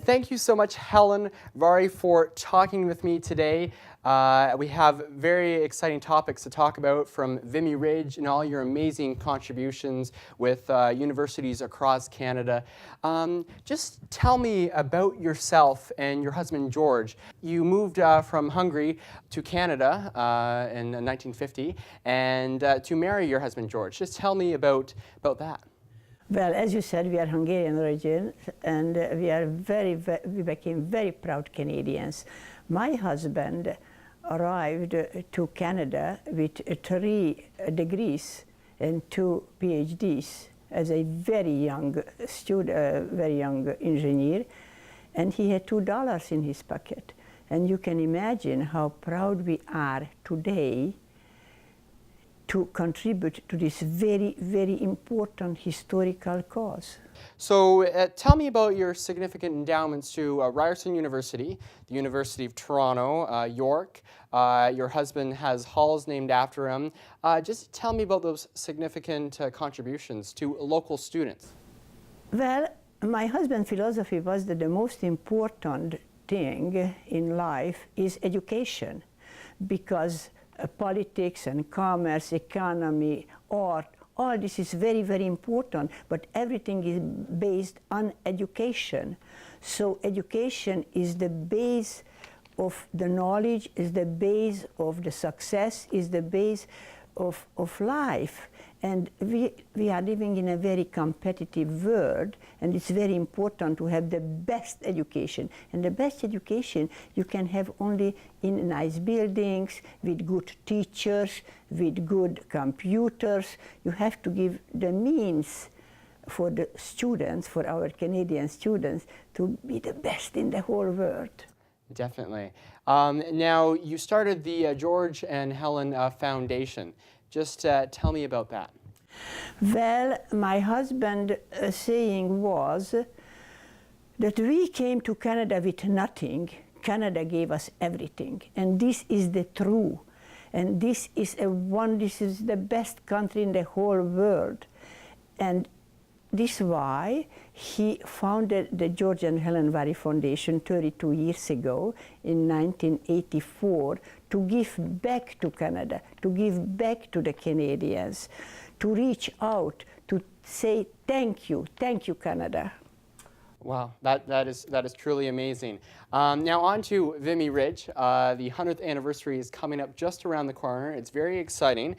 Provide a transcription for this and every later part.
thank you so much, Helen, Vari, for talking with me today. We have very exciting topics to talk about, from Vimy Ridge and all your amazing contributions with universities across Canada. Just tell me about yourself and your husband, George. You moved from Hungary to Canada in 1950 and to marry your husband, George. Just tell me about that. Well, as you said, we are Hungarian origin, and we became very proud Canadians. My husband arrived to Canada with 3 degrees and 2 PhDs as a very young student, very young engineer, and he had $2 in his pocket. And you can imagine how proud we are today to contribute to this very, very important historical cause. So tell me about your significant endowments to Ryerson University, the University of Toronto, York. Your husband has halls named after him. Just tell me about those significant contributions to local students. Well, my husband's philosophy was that the most important thing in life is education, because politics and commerce, economy, art, all this is very, very important, but everything is based on education. So education is the base of the knowledge, is the base of the success, is the base of life. And we are living in a very competitive world, and it's very important to have the best education. And the best education you can have only in nice buildings, with good teachers, with good computers. You have to give the means for the students, for our Canadian students, to be the best in the whole world. Definitely. Now, you started the George and Helen Foundation. Just tell me about that. Well, my husband's saying was that we came to Canada with nothing. Canada gave us everything, and this is the true. And this is the best country in the whole world. And this is why he founded the George and Helen Vary Foundation 32 years ago in 1984 to give back to Canada, to give back to the Canadians, to reach out, to say thank you, Canada. Wow, that is truly amazing. Now on to Vimy Ridge. The 100th anniversary is coming up just around the corner. It's very exciting.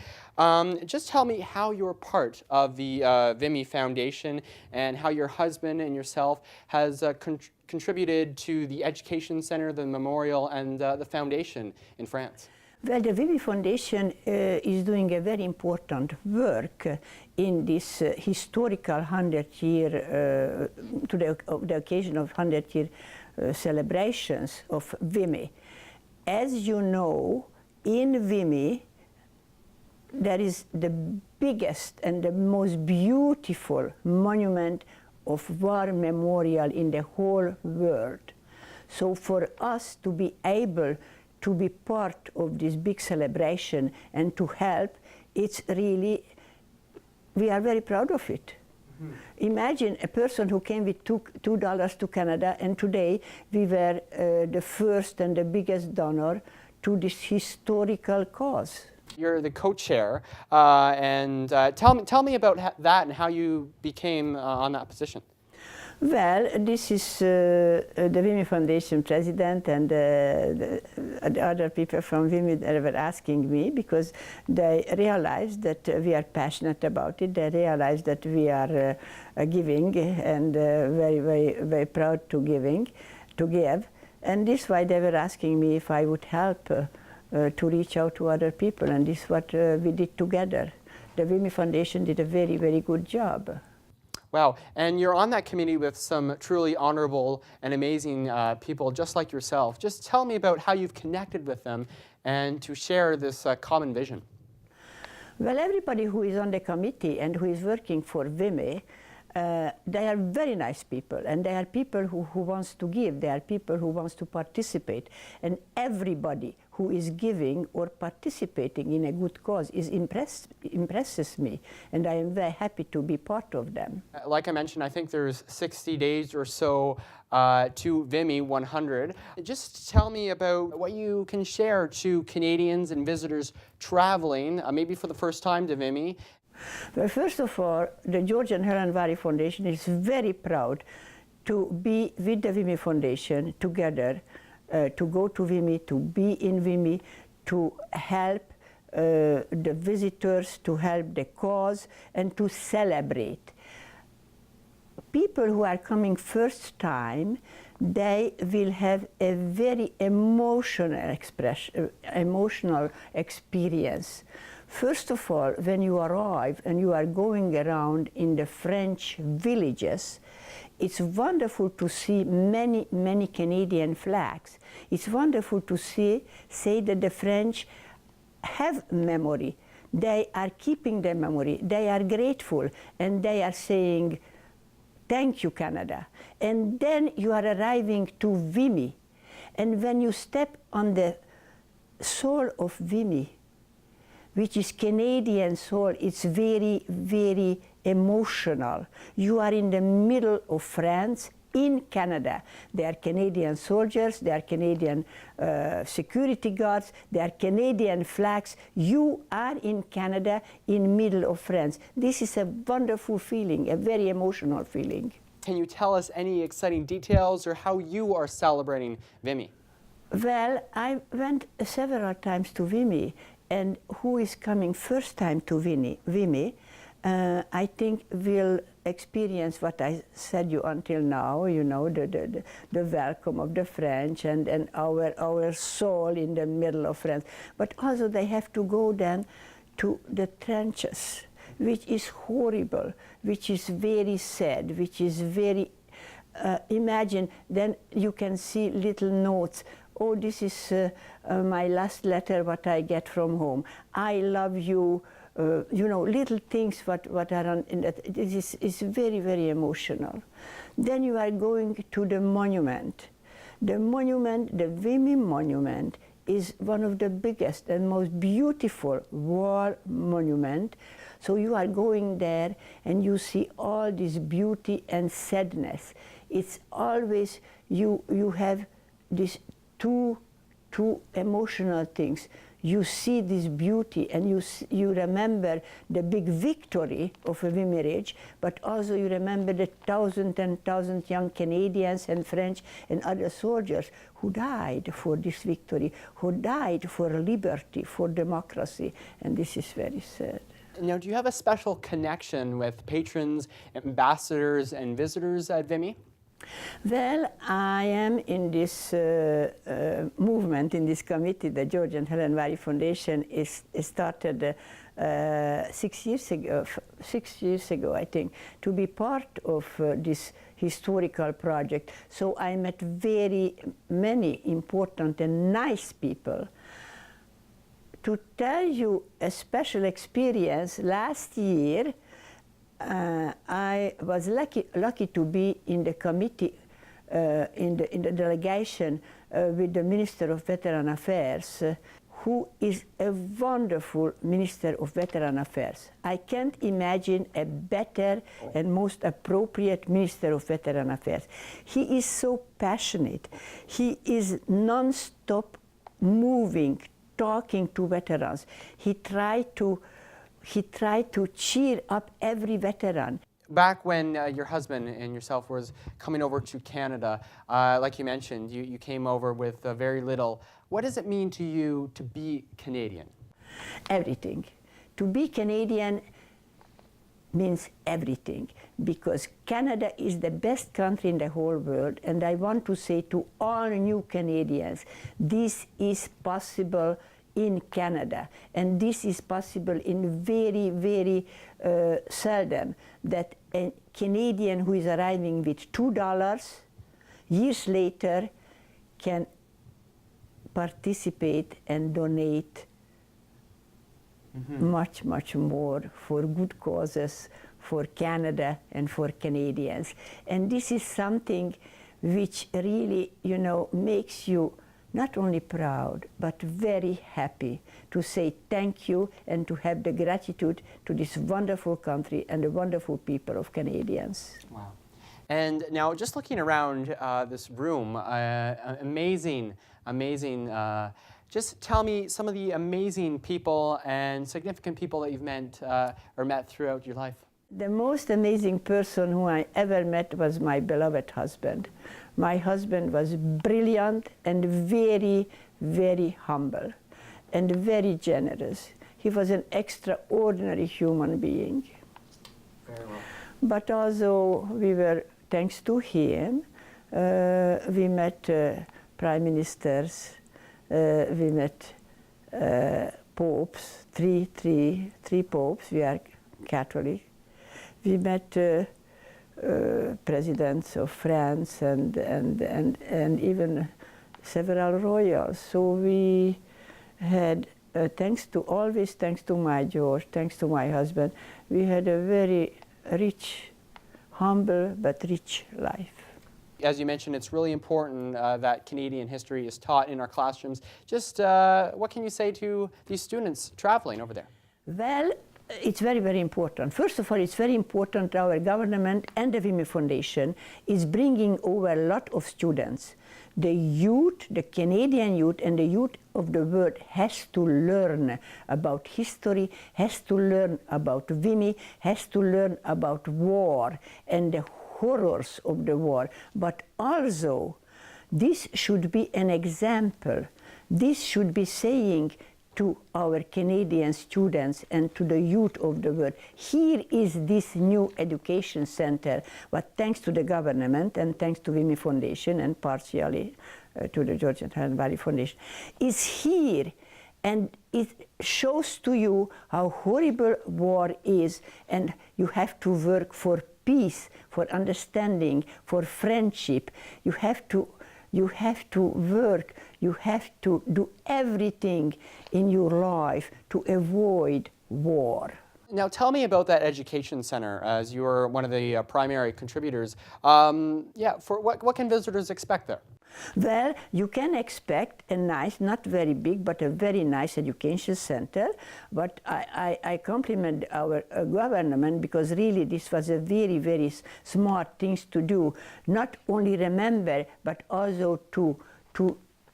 Just tell me how you're part of the Vimy Foundation and how your husband and yourself has contributed to the Education Center, the memorial, and the foundation in France. Well, the Vimy Foundation is doing a very important work in this historical 100-year, to the occasion of 100-year celebrations of Vimy. As you know, in Vimy, there is the biggest and the most beautiful monument of war memorial in the whole world. So for us to be able to be part of this big celebration and to help, it's really, we are very proud of it. Mm-hmm. Imagine a person who came with $2 to Canada, and today we were the first and the biggest donor to this historical cause. You're the co-chair, and tell me about that and how you became on that position. Well, this is the Vimy Foundation president, and the other people from Vimy were asking me because they realized that we are passionate about it. They realized that we are giving and very proud to give. And this is why they were asking me if I would help to reach out to other people, and this is what we did together. The Vimy Foundation did a very good job. Wow, and you're on that committee with some truly honorable and amazing people just like yourself. Just tell me about how you've connected with them and to share this common vision. Well, everybody who is on the committee and who is working for Vimy They are very nice people, and they are people who wants to give. They are people who wants to participate, and everybody who is giving or participating in a good cause impresses me, and I am very happy to be part of them. Like I mentioned, I think there's 60 days or so to Vimy 100. Just tell me about what you can share to Canadians and visitors traveling, maybe for the first time to Vimy. Well, first of all, the George and Helen Vari Foundation is very proud to be with the Vimy Foundation together, to go to Vimy, to be in Vimy, to help the visitors, to help the cause, and to celebrate. People who are coming first time, they will have a very emotional experience. First of all, when you arrive and you are going around in the French villages, it's wonderful to see many, many Canadian flags. It's wonderful to say that the French have memory. They are keeping their memory. They are grateful, and they are saying, "Thank you, Canada." And then you are arriving to Vimy. And when you step on the soil of Vimy, which is Canadian soil, it's very, very emotional. You are in the middle of France, in Canada. There are Canadian soldiers, there are Canadian security guards, there are Canadian flags. You are in Canada, in middle of France. This is a wonderful feeling, a very emotional feeling. Can you tell us any exciting details or how you are celebrating Vimy? Well, I went several times to Vimy, and who is coming first time to Vimy, I think will experience what I said you until now, you know, the welcome of the French and our soul in the middle of France. But also they have to go then to the trenches, which is horrible, which is very sad, which is very, imagine, then you can see little notes. Oh, this is my last letter what I get from home. I love you. You know, little things what are on in that. This is very, very emotional. Then you are going to the monument. The monument, the Vimy Monument, is one of the biggest and most beautiful war monument. So you are going there and you see all this beauty and sadness. It's always, you have this two emotional things. You see this beauty and you remember the big victory of a Vimy Ridge, but also you remember the thousands and thousands young Canadians and French and other soldiers who died for this victory, who died for liberty, for democracy, and this is very sad. Now, do you have a special connection with patrons, ambassadors, and visitors at Vimy? Well, I am in this movement, in this committee. The George and Helen Vari Foundation is started 6 years ago, I think, to be part of this historical project. So I met very many important and nice people. To tell you a special experience, last year, I was lucky to be in the committee, in the delegation with the Minister of Veteran Affairs, who is a wonderful Minister of Veteran Affairs. I can't imagine a better and most appropriate Minister of Veteran Affairs. He is so passionate. He is non-stop moving, talking to veterans. He tried to cheer up every veteran. Back when your husband and yourself was coming over to Canada, like you mentioned, you came over with very little. What does it mean to you to be Canadian? Everything. To be Canadian means everything, because Canada is the best country in the whole world, and I want to say to all new Canadians, this is possible in Canada, and this is possible in very, very seldom that a Canadian who is arriving with $2 years later can participate and donate much, much more for good causes, for Canada and for Canadians. And this is something which really, you know, makes you not only proud, but very happy to say thank you and to have the gratitude to this wonderful country and the wonderful people of Canadians. Wow. And now just looking around this room, amazing, just tell me some of the amazing people and significant people that you've met throughout your life. The most amazing person who I ever met was my beloved husband. My husband was brilliant and very, very humble and very generous. He was an extraordinary human being. Very well. But also we were, thanks to him, we met prime ministers, we met popes, three popes, we are Catholic. We met presidents of France and even several royals. So we had, thanks to my George, thanks to my husband, we had a very rich, humble but rich life. As you mentioned, it's really important that Canadian history is taught in our classrooms. Just what can you say to these students traveling over there? Well, it's very, very important. First of all, it's very important our government and the Vimy Foundation is bringing over a lot of students. The youth, the Canadian youth and the youth of the world has to learn about history, has to learn about Vimy, has to learn about war and the horrors of the war. But also, this should be an example. This should be saying to our Canadian students and to the youth of the world, here is this new education center, but thanks to the government and thanks to Vimy Foundation and partially to the George and Helen Vary Foundation, is here, and it shows to you how horrible war is, and you have to work for peace, for understanding, for friendship. You have to work, you have to do everything in your life to avoid war. Now tell me about that education center, as you were one of the primary contributors. For what can visitors expect there? Well, you can expect a nice, not very big, but a very nice education center. But I compliment our government because really this was a very, very smart things to do. Not only remember, but also to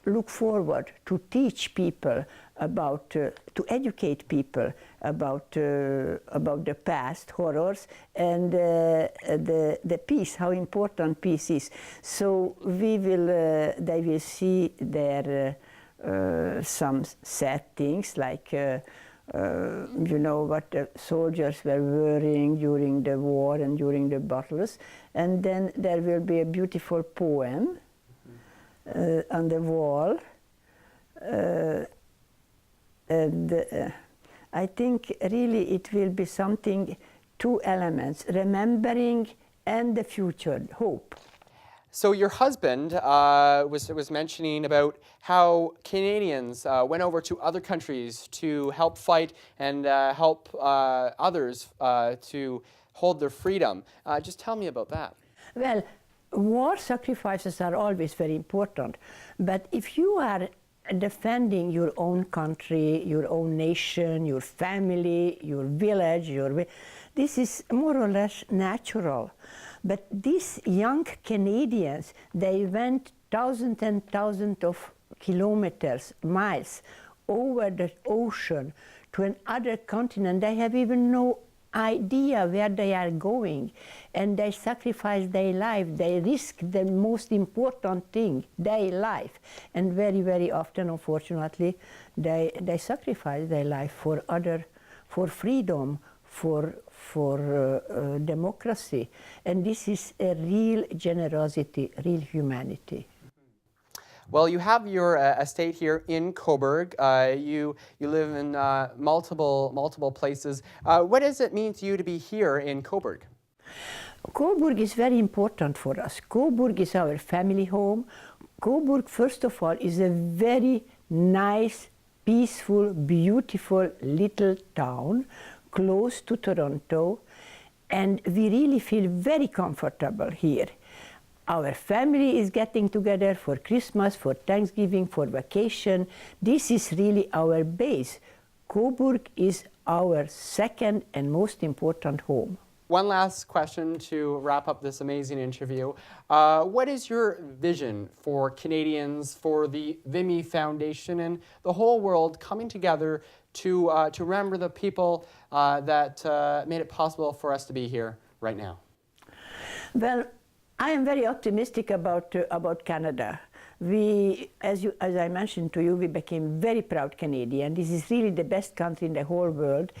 look forward, to teach people about, to educate people about the past horrors and the peace, how important peace is. So they will see there some sad things like you know what the soldiers were wearing during the war and during the battles, and then there will be a beautiful poem on the wall. I think really it will be something, two elements, remembering and the future, hope. So your husband was mentioning about how Canadians went over to other countries to help fight and help others to hold their freedom. Just tell me about that. Well, war sacrifices are always very important, but if you are defending your own country, your own nation, your family, your village, this is more or less natural. But these young Canadians, they went thousands and thousands of kilometers, miles, over the ocean to another continent. They have even no idea where they are going, and they sacrifice their life. They risk the most important thing, their life, and very, very often, unfortunately, they sacrifice their life for freedom, for democracy, and this is a real generosity, real humanity. Well, you have your estate here in Coburg. You live in multiple places. What does it mean to you to be here in Coburg? Coburg is very important for us. Coburg is our family home. Coburg, first of all, is a very nice, peaceful, beautiful little town close to Toronto. And we really feel very comfortable here. Our family is getting together for Christmas, for Thanksgiving, for vacation. This is really our base. Coburg is our second and most important home. One last question to wrap up this amazing interview. What is your vision for Canadians, for the Vimy Foundation, and the whole world coming together to remember the people that made it possible for us to be here right now? Well, I am very optimistic about Canada. We, as I mentioned to you, we became very proud Canadian. This is really the best country in the whole world.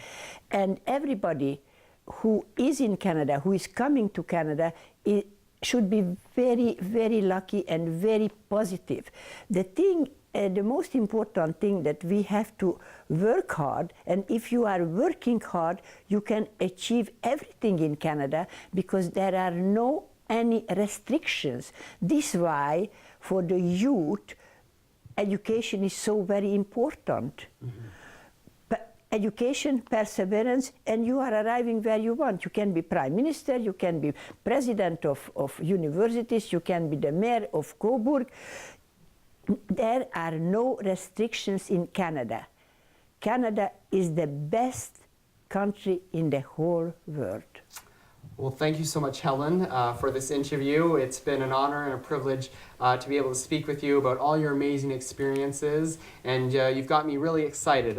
And everybody who is in Canada, who is coming to Canada, should be very, very lucky and very positive. The most important thing that we have to work hard, and if you are working hard, you can achieve everything in Canada because there are no any restrictions. This is why for the youth, education is so very important. Education, perseverance, and you are arriving where you want. You can be prime minister, you can be president of universities, you can be the mayor of Coburg. There are no restrictions in Canada. Canada is the best country in the whole world. Well, thank you so much, Helen, for this interview. It's been an honor and a privilege to be able to speak with you about all your amazing experiences. And you've got me really excited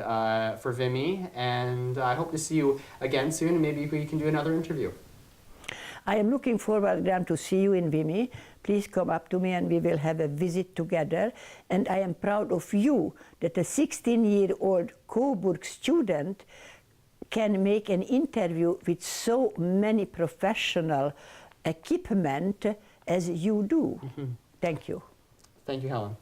for Vimy. And I hope to see you again soon. And maybe we can do another interview. I am looking forward then to see you in Vimy. Please come up to me and we will have a visit together. And I am proud of you that a 16-year-old Coburg student can make an interview with so many professional equipment as you do. Thank you. Thank you, Helen.